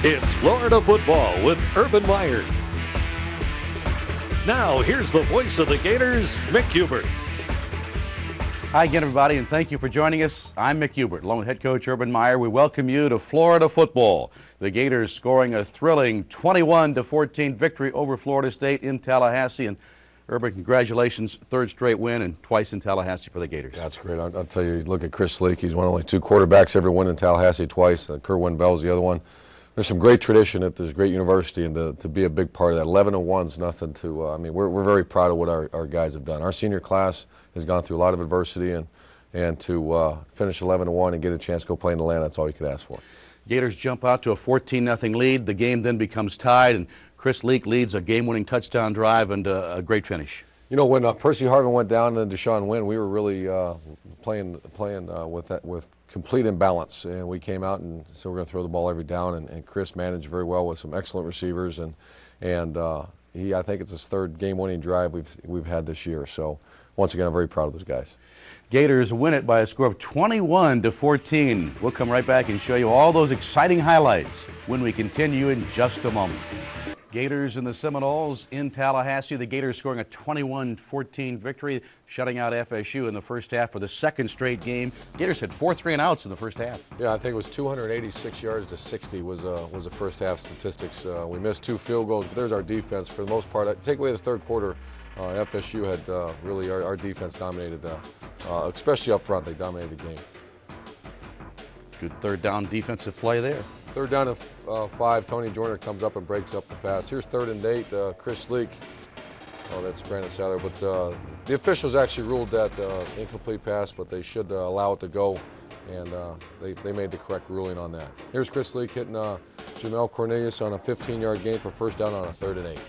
It's Florida football with Urban Meyer. Now, here's the voice of the Gators, Mick Hubert. Hi again, everybody, and thank you for joining us. I'm Mick Hubert, along with head coach Urban Meyer. We welcome you to Florida football. The Gators scoring a thrilling 21-14 victory over Florida State in Tallahassee. And Urban, congratulations, third straight win and twice in Tallahassee for the Gators. That's great. I'll tell you, look at Chris Leak. He's one of only two quarterbacks ever won in Tallahassee twice. Kerwin Bell's the other one. There's some great tradition at this great university, and to be a big part of that. 11-1 is nothing to, I mean, we're very proud of what our guys have done. Our senior class has gone through a lot of adversity, and to finish 11-1 and get a chance to go play in Atlanta, that's all you could ask for. Gators jump out to a 14-0 lead. The game then becomes tied, and Chris Leak leads a game-winning touchdown drive and a great finish. You know, when Percy Harvin went down and Deshaun Wynn, we were really playing with complete imbalance, and we came out and so we're going to throw the ball every down, and Chris managed very well with some excellent receivers, and I think it's his third game-winning drive we've had this year. So once again, I'm very proud of those guys. Gators win it by a score of 21-14. We'll come right back and show you all those exciting highlights when we continue in just a moment. Gators and the Seminoles in Tallahassee. The Gators scoring a 21-14 victory, shutting out FSU in the first half for the second straight game. Gators had 4 3-and-outs in the first half. Yeah, I think it was 286 yards to 60 was the first half statistics. We missed 2 field goals, but there's our defense for the most part. Take away the third quarter, FSU had really our defense dominated, especially up front. They dominated the game. Good third down defensive play there. Third down to 5, Tony Joyner comes up and breaks up the pass. Here's 3rd and 8, Chris Leak. Oh, that's Brandon Sadler, but the officials actually ruled that incomplete pass, but they should allow it to go, and they made the correct ruling on that. Here's Chris Leak hitting Jamel Cornelius on a 15-yard gain for first down on a 3rd and 8.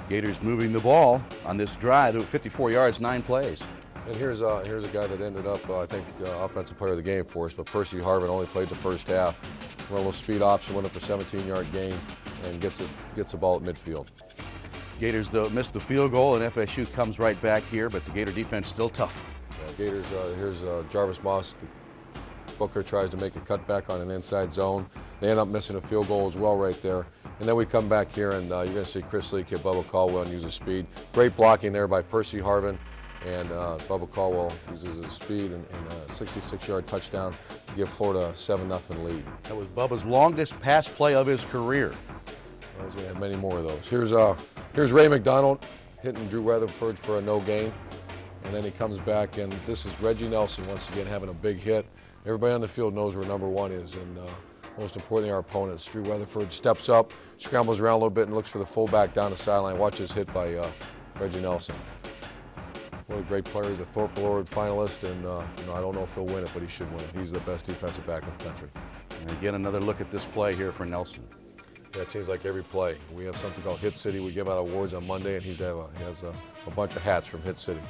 Gators moving the ball on this drive to 54 yards, 9 plays. And here's a guy that ended up, I think, offensive player of the game for us, but Percy Harvin only played the first half. Run a little speed option, went up for 17-yard gain, and gets the ball at midfield. Gators, though, missed the field goal, and FSU comes right back here, but the Gator defense still tough. Yeah, Gators, here's Jarvis Moss. Booker tries to make a cutback on an inside zone. They end up missing a field goal as well right there. And then we come back here, and you're going to see Chris Leak hit Bubba Caldwell and use his speed. Great blocking there by Percy Harvin. And Bubba Caldwell uses his speed and a 66-yard touchdown to give Florida a 7-0 lead. That was Bubba's longest pass play of his career. Well, he's going to have many more of those. Here's Ray McDonald hitting Drew Weatherford for a no gain. And then he comes back, and this is Reggie Nelson once again having a big hit. Everybody on the field knows where number 1 is, and most importantly, our opponents. Drew Weatherford steps up, scrambles around a little bit, and looks for the fullback down the sideline. Watch his hit by Reggie Nelson. What a great player. He's a Thorpe Award finalist, and I don't know if he'll win it, but he should win it. He's the best defensive back in the country. And again, another look at this play here for Nelson. Yeah, it seems like every play. We have something called Hit City. We give out awards on Monday, and he has a bunch of hats from Hit City.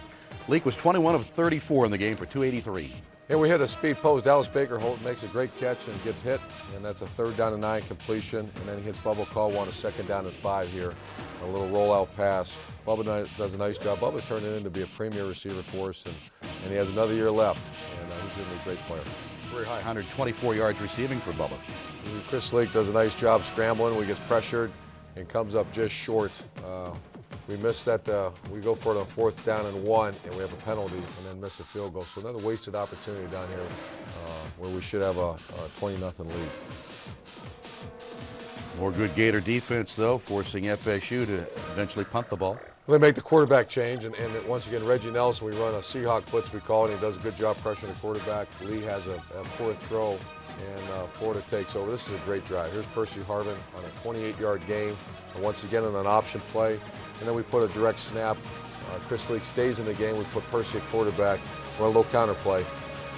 Leak was 21 of 34 in the game for 283. Here we hit a speed post. Dallas Baker makes a great catch and gets hit, and that's a 3rd down and 9 completion. And then he hits Bubba Caldwell on a 2nd down and 5 here. A little rollout pass. Bubba does a nice job. Bubba's turned it into be a premier receiver for us, and he has another year left. And he's going to be a great player. Very high, 124 yards receiving for Bubba. Chris Leak does a nice job scrambling. We get pressured and comes up just short. We missed that. We go for it on 4th down and 1, and we have a penalty, and then miss a field goal. So another wasted opportunity down here where we should have a 20-0 lead. More good Gator defense, though, forcing FSU to eventually punt the ball. They make the quarterback change, and once again, Reggie Nelson, we run a Seahawk blitz, we call it, and he does a good job pressuring the quarterback. Lee has a poor throw, and Florida takes over. This is a great drive. Here's Percy Harvin on a 28-yard gain, and once again on an option play. And then we put a direct snap. Chris Leak stays in the game. We put Percy at quarterback, run a little counter play,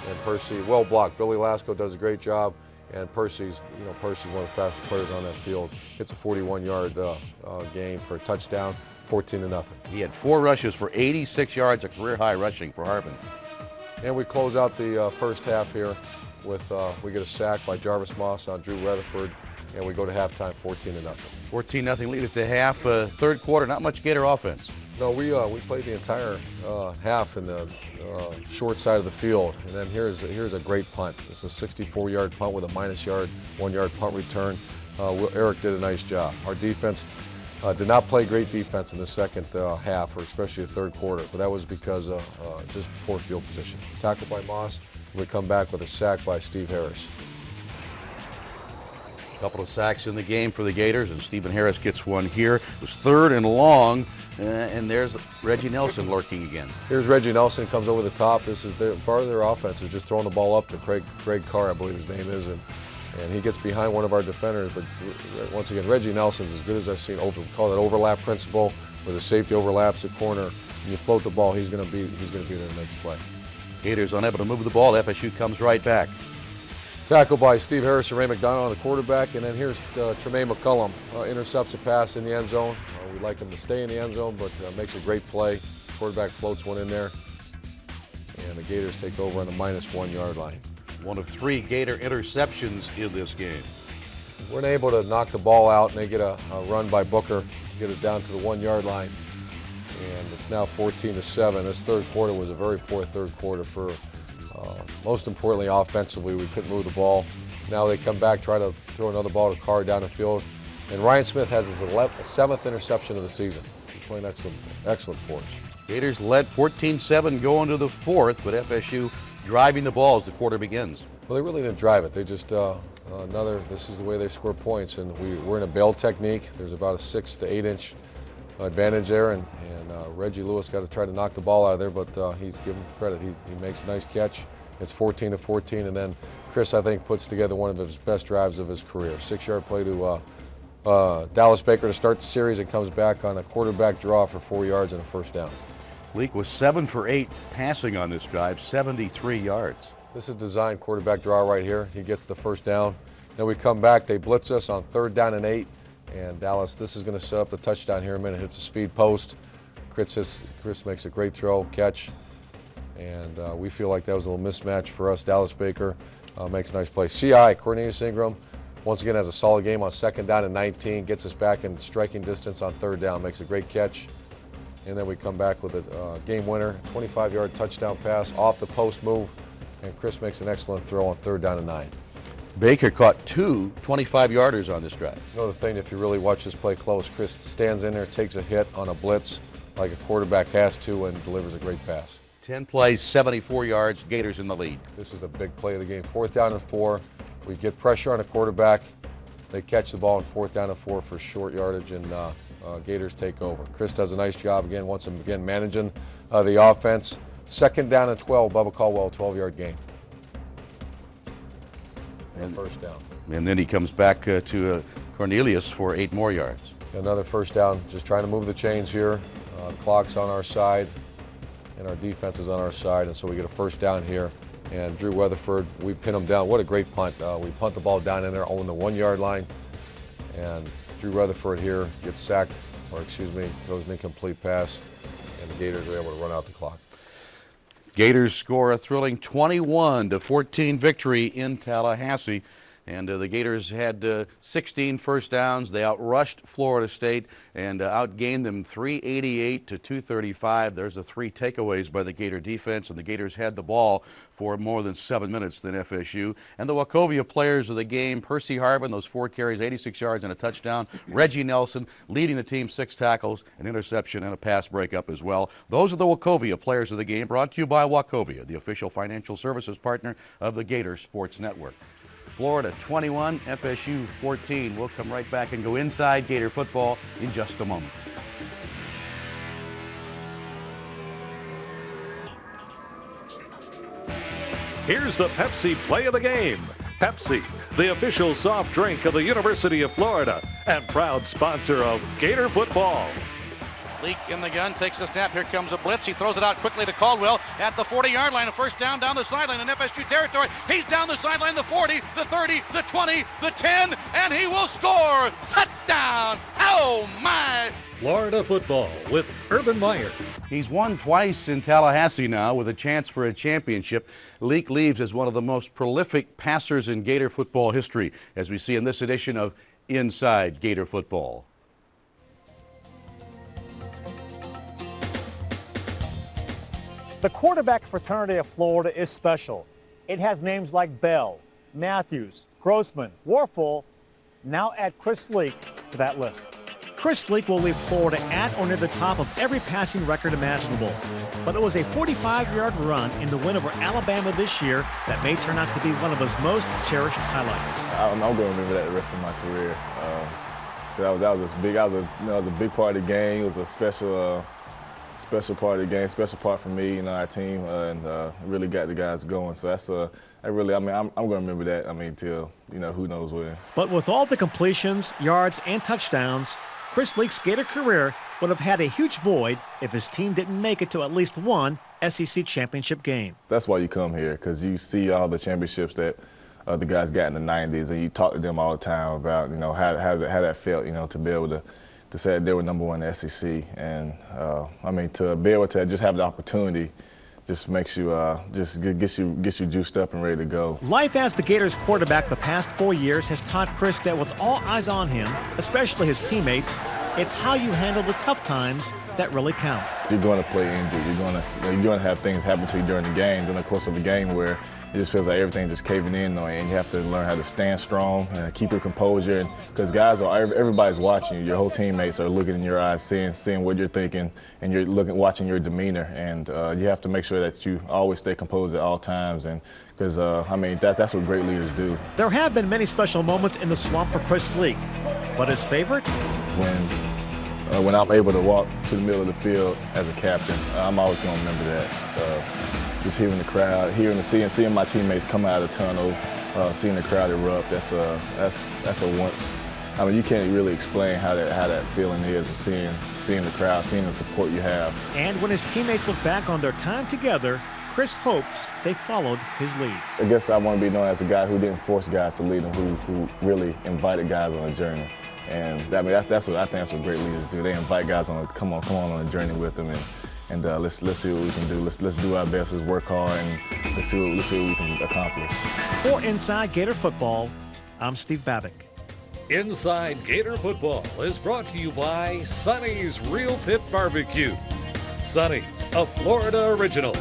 and Percy, well blocked. Billy Lasco does a great job, and Percy's one of the fastest players on that field. Hits a 41-yard gain for a touchdown, 14-0. He had 4 rushes for 86 yards, a career high rushing for Harvin. And we close out the first half here with we get a sack by Jarvis Moss on Drew Weatherford, and we go to halftime 14-0. 14-0 lead at the half. Third quarter, not much Gator offense. No, we played the entire half in the short side of the field, and then here's a great punt. It's a 64-yard punt with a -1 yard punt return. Eric did a nice job. Our defense did not play great defense in the second half, or especially the third quarter, but that was because of just poor field position. Tackled by Moss, we come back with a sack by Steve Harris. A couple of sacks in the game for the Gators, and Stephen Harris gets one here. It was 3rd and long, and there's Reggie Nelson lurking again. Here's Reggie Nelson, comes over the top. This is part of their offense is just throwing the ball up to Craig Carr, I believe his name is, and he gets behind one of our defenders. But once again, Reggie Nelson's as good as I've seen. We call that overlap principle, where the safety overlaps the corner, and you float the ball. He's going to be there to make the play. Gators unable to move the ball. FSU comes right back. Tackle by Steve Harris and Ray McDonald on the quarterback, and then here's Tremaine McCullum. Intercepts a pass in the end zone. We'd like him to stay in the end zone, but makes a great play. Quarterback floats one in there, and the Gators take over on the -1 yard line. One of 3 Gator interceptions in this game. We're able to knock the ball out, and they get a run by Booker, get it down to the 1 yard line, and it's now 14-7. This third quarter was a very poor third quarter for, most importantly, offensively. We couldn't move the ball. Now they come back, try to throw another ball to Carr down the field, and Ryan Smith has his 7th interception of the season. He's playing excellent for us. Gators led 14-7 going to the 4th, but FSU driving the ball as the quarter begins. Well, they really didn't drive it. They just, this is the way they score points, and we're in a bail technique. There's about a 6 to 8 inch advantage there, and Reggie Lewis got to try to knock the ball out of there, but he's given credit. He makes a nice catch. It's 14-14, and then Chris, I think, puts together one of his best drives of his career. 6-yard play to Dallas Baker to start the series, and comes back on a quarterback draw for 4 yards and a first down. Leak was 7 for 8 passing on this drive, 73 yards. This is designed quarterback draw right here. He gets the first down. Then we come back, they blitz us on 3rd down and 8, and Dallas, this is going to set up the touchdown here in a minute. Hits a speed post. Chris makes a great throw, catch, and we feel like that was a little mismatch for us. Dallas Baker makes a nice play. CI, Cornelius Ingram, once again has a solid game on 2nd down and 19, gets us back in striking distance on 3rd down, makes a great catch. And then we come back with a game winner, 25-yard touchdown pass off the post move, and Chris makes an excellent throw on 3rd down and 9. Baker caught 2 25-yarders on this drive. Another thing, if you really watch this play close, Chris stands in there, takes a hit on a blitz like a quarterback has to, and delivers a great pass. 10 plays, 74 yards, Gators in the lead. This is a big play of the game. 4th down and 4. We get pressure on a quarterback. They catch the ball on 4th down and 4 for short yardage, and Gators take over. Chris does a nice job again, once again managing the offense. 2nd down and 12, Bubba Caldwell, 12-yard gain. And first down. And then he comes back to Cornelius for 8 more yards. Another first down, just trying to move the chains here. Clock's on our side, and our defense is on our side, and so we get a first down here. And Drew Weatherford, we pin him down. What a great punt. We punt the ball down in there on the 1 yard line, and Drew Weatherford here gets sacked, or excuse me, throws an incomplete pass, and the Gators are able to run out the clock. Gators score a thrilling 21-14 victory in Tallahassee. And the Gators had 16 first downs. They outrushed Florida State and outgained them 388 to 235. There's the 3 takeaways by the Gator defense, and the Gators had the ball for more than 7 minutes than FSU. And the Wachovia players of the game, Percy Harvin, those 4 carries, 86 yards and a touchdown. Reggie Nelson leading the team, 6 tackles, an interception, and a pass breakup as well. Those are the Wachovia players of the game, brought to you by Wachovia, the official financial services partner of the Gator Sports Network. Florida 21, FSU 14. We'll come right back and go inside Gator football in just a moment. Here's the Pepsi play of the game. Pepsi, the official soft drink of the University of Florida and proud sponsor of Gator football. Leak in the gun, takes a snap. Here comes a blitz. He throws it out quickly to Caldwell at the 40-yard line. A first down the sideline in FSU territory. He's down the sideline, the 40, the 30, the 20, the 10, and he will score. Touchdown! Oh, my! Florida football with Urban Meyer. He's won twice in Tallahassee now with a chance for a championship. Leak leaves as one of the most prolific passers in Gator football history, as we see in this edition of Inside Gator Football. The quarterback fraternity of Florida is special. It has names like Bell, Matthews, Grossman, Warfel. Now add Chris Leak to that list. Chris Leak will leave Florida at or near the top of every passing record imaginable. But it was a 45-yard run in the win over Alabama this year that may turn out to be one of his most cherished highlights. I'm going to remember that the rest of my career. That was a big part of the game. It was a special part of the game, special part for me and our team, and really got the guys going. So that's I'm going to remember that. Till who knows when. But with all the completions, yards, and touchdowns, Chris Leak's Gator career would have had a huge void if his team didn't make it to at least one SEC championship game. That's why you come here, because you see all the championships that the guys got in the 90s, and you talk to them all the time about how that felt, to be able to say they were number one in the SEC, and to be able to just have the opportunity just makes you gets you juiced up and ready to go. Life as the Gators quarterback the past 4 years has taught Chris that with all eyes on him, especially his teammates, it's how you handle the tough times that really count. You're going to play injured. You're going to have things happen to you during the game, during the course of the game, where it just feels like everything just caving in on you, and you have to learn how to stand strong and keep your composure. Because everybody's watching you. Your whole teammates are looking in your eyes, seeing what you're thinking, and you're watching your demeanor. And you have to make sure that you always stay composed at all times. And because that's what great leaders do. There have been many special moments in the swamp for Chris Leak, but his favorite? When I'm able to walk to the middle of the field as a captain, I'm always going to remember that. Just hearing the crowd, seeing my teammates come out of the tunnel, seeing the crowd erupt. That's a once. You can't really explain how that feeling is of seeing the crowd, seeing the support you have. And when his teammates look back on their time together, Chris hopes they followed his lead. I guess I want to be known as a guy who didn't force guys to lead them, who really invited guys on a journey. And that's what I think that's what great leaders do. They invite guys on, come on a journey with them, and let's see what we can do. Let's do our best. Let's work hard, and let's see what we can accomplish. For Inside Gator Football, I'm Steve Babick. Inside Gator Football is brought to you by Sonny's Real Pit Barbecue. Sonny's, a Florida original.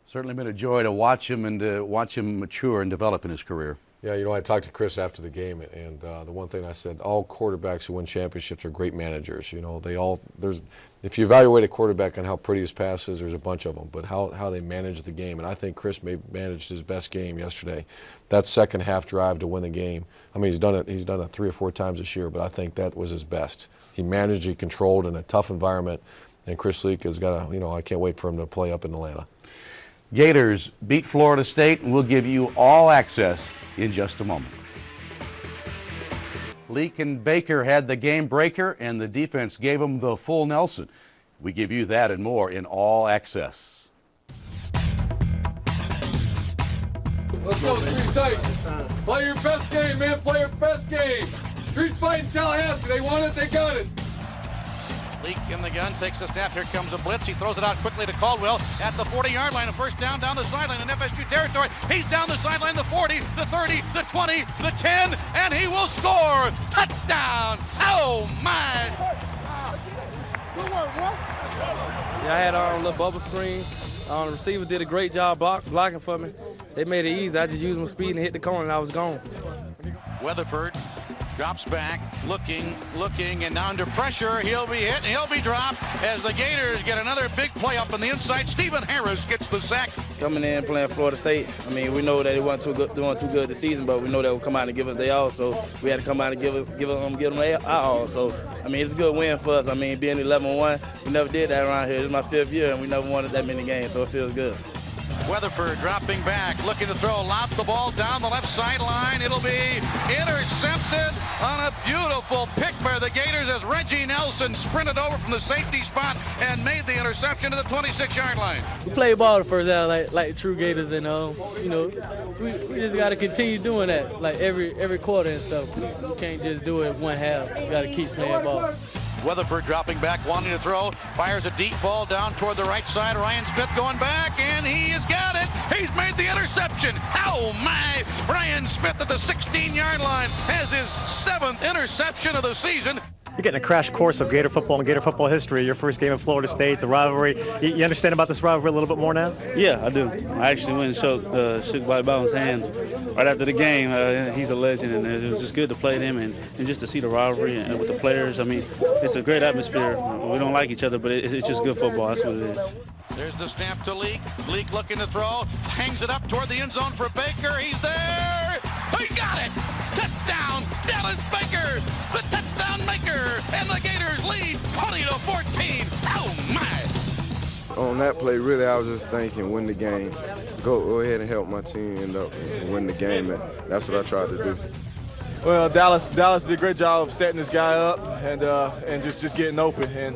Certainly been a joy to watch him and to watch him mature and develop in his career. Yeah, I talked to Chris after the game, and the one thing I said, all quarterbacks who win championships are great managers. If you evaluate a quarterback on how pretty his pass is, there's a bunch of them, but how they manage the game. And I think Chris managed his best game yesterday. That second half drive to win the game. He's done it 3 or 4 times this year, but I think that was his best. He managed, he controlled in a tough environment, and Chris Leak has got I can't wait for him to play up in Atlanta. Gators beat Florida State, and we'll give you all access in just a moment. Leak and Baker had the game breaker, and the defense gave them the full Nelson. We give you that and more in All Access. Let's go, Street Fight. Play your best game, man. Play your best game. Street Fight in Tallahassee. They want it, they got it. Leak in the gun, takes a snap. Here comes a blitz. He throws it out quickly to Caldwell at the 40-yard line. A first down the sideline in FSU territory. He's down the sideline, the 40, the 30, the 20, the 10, and he will score. Touchdown. Oh, my. Yeah, I had our own little bubble screen. The receiver did a great job blocking for me. They made it easy. I just used my speed and hit the corner, and I was gone. Weatherford drops back, looking, and now under pressure, he'll be hit and he'll be dropped as the Gators get another big play up on the inside. Stephen Harris gets the sack. Coming in playing Florida State, we know that they weren't doing too good this season, but we know they will come out and give us their all, so we had to come out and give them our all. So, it's a good win for us. Being 11-1, we never did that around here. This is my 5th year, and we never won that many games, so it feels good. Weatherford dropping back, looking to throw, lops the ball down the left sideline. It'll be intercepted on a beautiful pick by the Gators as Reggie Nelson sprinted over from the safety spot and made the interception to the 26-yard line. We play ball the first half like true Gators, and we just got to continue doing that every quarter and stuff. We can't just do it one half. We got to keep playing ball. Weatherford dropping back, wanting to throw, fires a deep ball down toward the right side. Ryan Smith going back, and he has got it. He's made the interception. Oh, my. Ryan Smith at the 16-yard line has his 7th interception of the season. You're getting a crash course of Gator football and Gator football history. Your first game at Florida State, the rivalry. You understand about this rivalry a little bit more now? Yeah, I do. I actually went and shook Bobby Bowden's hand right after the game. He's a legend, and it was just good to play them and just to see the rivalry and with the players. I mean, it's a great atmosphere. We don't like each other, but it's just good football. That's what it is. There's the snap to Leak. Leak looking to throw. Hangs it up toward the end zone for Baker. He's there. He's got it. Touchdown, Dallas Baker, the touchdown maker, and the Gators lead 20-14. Oh my! On that play, really, I was just thinking, win the game. Go ahead and help my team end up and win the game. And that's what I tried to do. Well, Dallas did a great job of setting this guy up and just getting open. And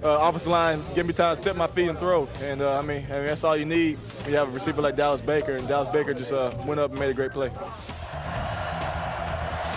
offensive line give me time to set my feet and throw. And I mean that's all you need when you have a receiver like Dallas Baker. And Dallas Baker just went up and made a great play.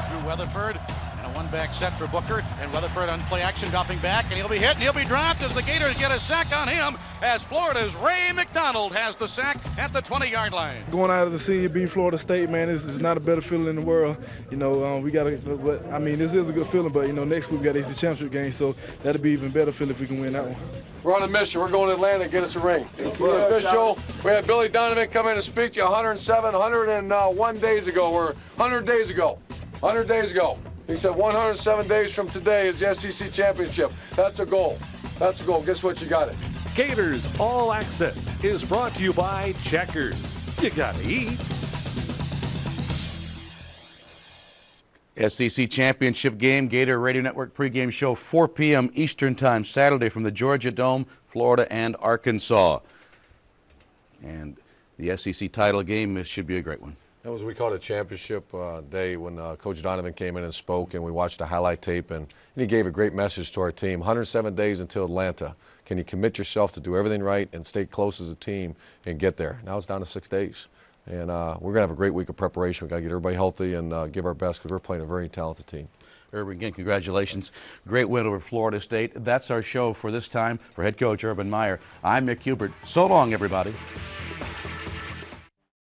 Drew Weatherford and a one-back set for Booker. And Weatherford on play action, dropping back, and he'll be hit and he'll be dropped as the Gators get a sack on him. As Florida's Ray McDonald has the sack at the 20-yard line. Going out of the senior beat Florida State, man, this is not a better feeling in the world. You know, we got to, but I mean, this is a good feeling, but you know, next week we got AC championship game, so that'll be even better feeling if we can win that one. We're on a mission. We're going to Atlanta to get us a ring. It's official. We had Billy Donovan come in to speak to you 101 days ago. 100 days ago. 100 days ago. He said 107 days from today is the SEC championship. That's a goal. That's a goal. Guess what? You got it. Gators All Access is brought to you by Checkers. You gotta eat. SEC Championship game, Gator Radio Network pregame show, 4 p.m. Eastern Time, Saturday from the Georgia Dome, Florida and Arkansas. And the SEC title game, this should be a great one. That was, we called it championship day when Coach Donovan came in and spoke, and we watched the highlight tape, and he gave a great message to our team. 107 days until Atlanta. Can you commit yourself to do everything right and stay close as a team and get there? Now it's down to 6 days. And we're going to have a great week of preparation. We've got to get everybody healthy and give our best because we're playing a very talented team. Urban, again, congratulations. Great win over Florida State. That's our show for this time. For head coach Urban Meyer, I'm Mick Hubert. So long, everybody.